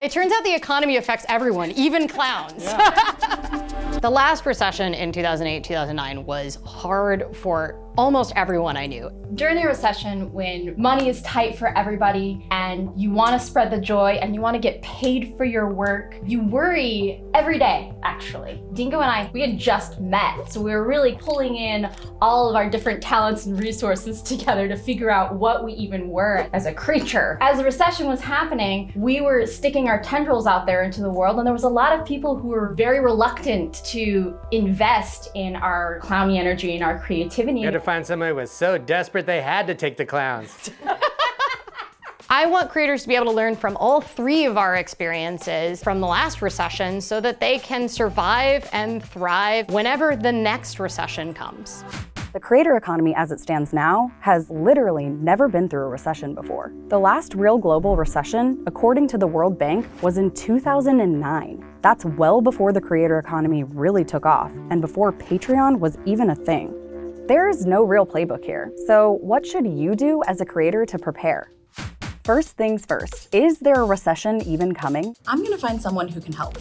It turns out the economy affects everyone, even clowns. The last recession in 2008, 2009 was hard for almost everyone I knew. During a recession, when money is tight for everybody and you want to spread the joy and you want to get paid for your work, you worry every day, actually. Dingo and I, we had just met, so we were really pulling in all of our different talents and resources together to figure out what we even were as a creature. As the recession was happening, we were sticking our tendrils out there into the world, and there was a lot of people who were very reluctant to invest in our clowny energy and our creativity. You had to find somebody who was so desperate they had to take the clowns. I want creators to be able to learn from all three of our experiences from the last recession so that they can survive and thrive whenever the next recession comes. The creator economy as it stands now has literally never been through a recession before. The last real global recession, according to the World Bank, was in 2009. That's well before the creator economy really took off and before Patreon was even a thing. There's no real playbook here, so what should you do as a creator to prepare? First things first, is there a recession even coming? I'm gonna find someone who can help.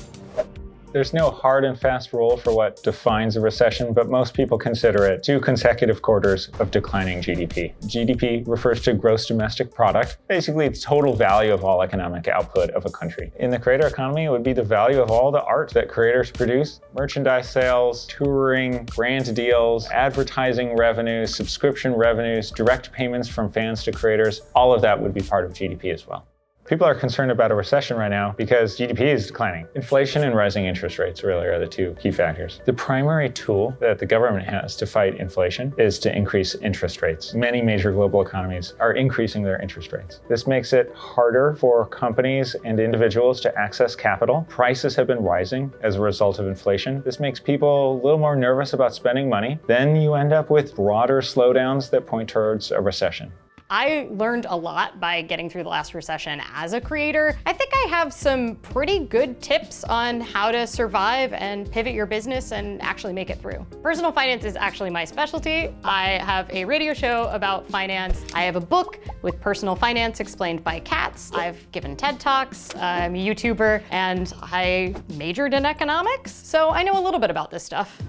There's no hard and fast rule for what defines a recession, but most people consider it 2 consecutive quarters of declining GDP. GDP refers to gross domestic product, basically the total value of all economic output of a country. In the creator economy, it would be the value of all the art that creators produce, merchandise sales, touring, grant deals, advertising revenues, subscription revenues, direct payments from fans to creators. All of that would be part of GDP as well. People are concerned about a recession right now because GDP is declining. Inflation and rising interest rates really are the 2 key factors. The primary tool that the government has to fight inflation is to increase interest rates. Many major global economies are increasing their interest rates. This makes it harder for companies and individuals to access capital. Prices have been rising as a result of inflation. This makes people a little more nervous about spending money. Then you end up with broader slowdowns that point towards a recession. I learned a lot by getting through the last recession as a creator. I think I have some pretty good tips on how to survive and pivot your business and actually make it through. Personal finance is actually my specialty. I have a radio show about finance. I have a book with personal finance explained by cats. I've given TED Talks. I'm a YouTuber, and I majored in economics, so I know a little bit about this stuff.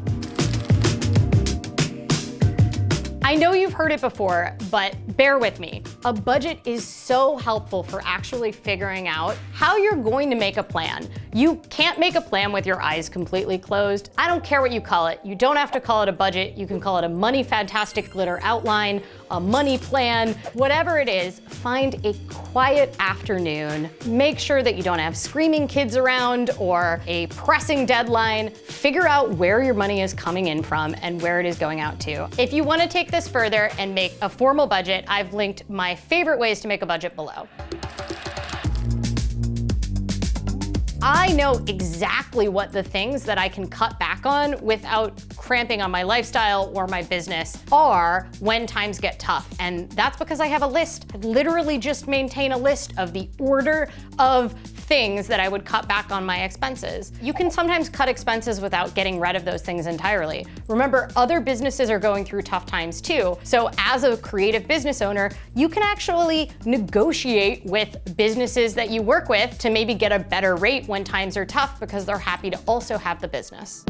I know you've heard it before, but bear with me. A budget is so helpful for actually figuring out how you're going to make a plan. You can't make a plan with your eyes completely closed. I don't care what you call it. You don't have to call it a budget. You can call it a money fantastic glitter outline, a money plan, whatever it is. Find a quiet afternoon. Make sure that you don't have screaming kids around or a pressing deadline. Figure out where your money is coming in from and where it is going out to. If you want to take this further and make a formal budget, I've linked my favorite ways to make a budget below. I know exactly what the things that I can cut back on without cramping on my lifestyle or my business are when times get tough. And that's because I have a list. I literally just maintain a list of the order of things that I would cut back on my expenses. You can sometimes cut expenses without getting rid of those things entirely. Remember, other businesses are going through tough times too. So as a creative business owner, you can actually negotiate with businesses that you work with to maybe get a better rate when times are tough because they're happy to also have the business.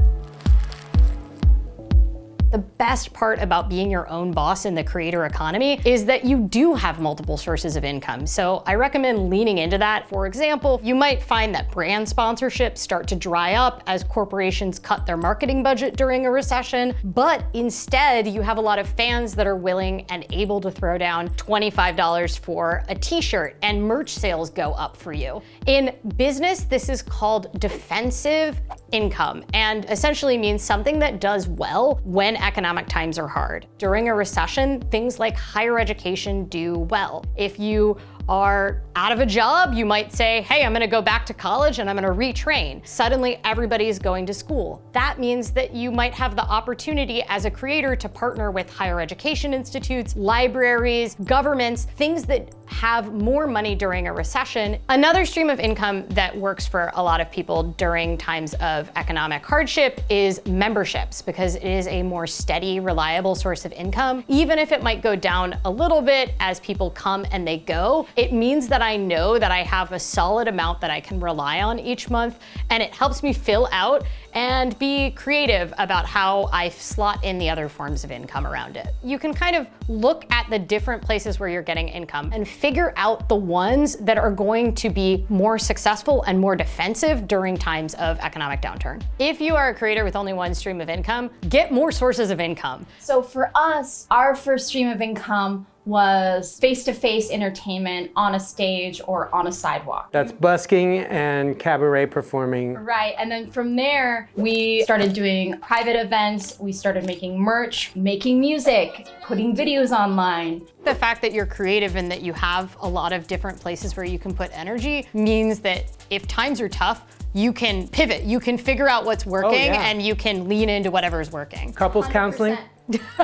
The best part about being your own boss in the creator economy is that you do have multiple sources of income. So I recommend leaning into that. For example, you might find that brand sponsorships start to dry up as corporations cut their marketing budget during a recession, but instead you have a lot of fans that are willing and able to throw down $25 for a t-shirt and merch sales go up for you. In business, this is called defensive income and essentially means something that does well when economic times are hard. During a recession, things like higher education do well. If you are out of a job, you might say, hey, I'm gonna go back to college and I'm gonna retrain. Suddenly everybody's going to school. That means that you might have the opportunity as a creator to partner with higher education institutes, libraries, governments, things that have more money during a recession. Another stream of income that works for a lot of people during times of economic hardship is memberships, because it is a more steady, reliable source of income. Even if it might go down a little bit as people come and they go, It means that I know that I have a solid amount that I can rely on each month, and it helps me fill out and be creative about how I slot in the other forms of income around it. You can kind of look at the different places where you're getting income and figure out the ones that are going to be more successful and more defensive during times of economic downturn. If you are a creator with only one stream of income, get more sources of income. So for us, our first stream of income was face-to-face entertainment on a stage or on a sidewalk. That's busking and cabaret performing. Right, and then from there, we started doing private events, we started making merch, making music, putting videos online. The fact that you're creative and that you have a lot of different places where you can put energy means that if times are tough, you can pivot, you can figure out what's working, and you can lean into whatever's working. Couples 100%. counseling.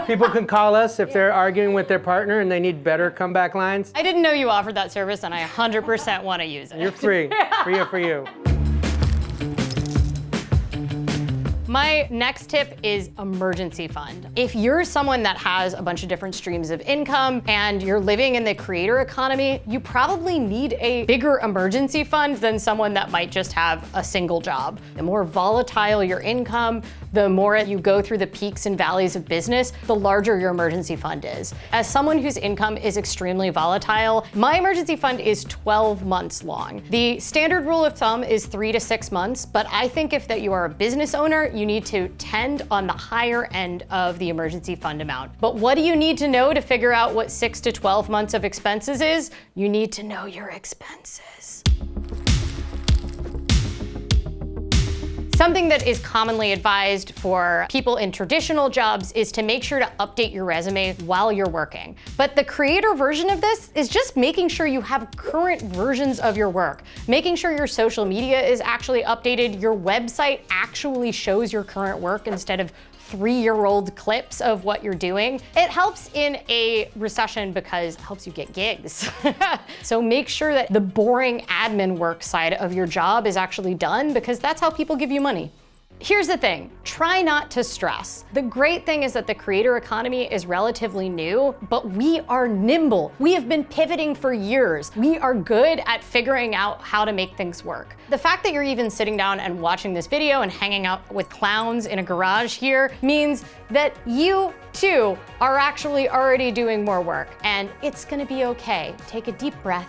People can call us if they're arguing with their partner and they need better comeback lines. I didn't know you offered that service, and I 100% want to use it. You're free. Free for you. My next tip is emergency fund. If you're someone that has a bunch of different streams of income and you're living in the creator economy, you probably need a bigger emergency fund than someone that might just have a single job. The more volatile your income, the more you go through the peaks and valleys of business, the larger your emergency fund is. As someone whose income is extremely volatile, my emergency fund is 12 months long. The standard rule of thumb is 3 to 6 months, but I think if that you are a business owner, you need to tend on the higher end of the emergency fund amount. But what do you need to know to figure out what 6 to 12 months of expenses is? You need to know your expenses. Something that is commonly advised for people in traditional jobs is to make sure to update your resume while you're working. But the creator version of this is just making sure you have current versions of your work, making sure your social media is actually updated, your website actually shows your current work instead of 3-year-old clips of what you're doing. It helps in a recession because it helps you get gigs. So make sure that the boring admin work side of your job is actually done, because that's how people give you money. Here's the thing, try not to stress. The great thing is that the creator economy is relatively new, but we are nimble. We have been pivoting for years. We are good at figuring out how to make things work. The fact that you're even sitting down and watching this video and hanging out with clowns in a garage here means that you too are actually already doing more work, and it's gonna be okay. Take a deep breath.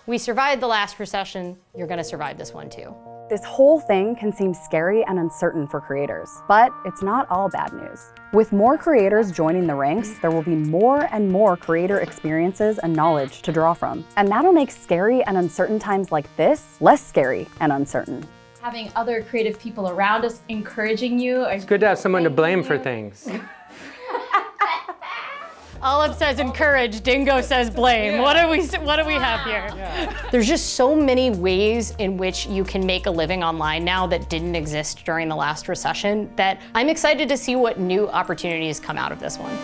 We survived the last recession, you're gonna survive this one too. This whole thing can seem scary and uncertain for creators, but it's not all bad news. With more creators joining the ranks, there will be more and more creator experiences and knowledge to draw from. And that'll make scary and uncertain times like this less scary and uncertain. Having other creative people around us encouraging you. It's good to have someone to blame for things. Olive says encourage, Dingo says blame. What do we have here? There's just so many ways in which you can make a living online now that didn't exist during the last recession that I'm excited to see what new opportunities come out of this one.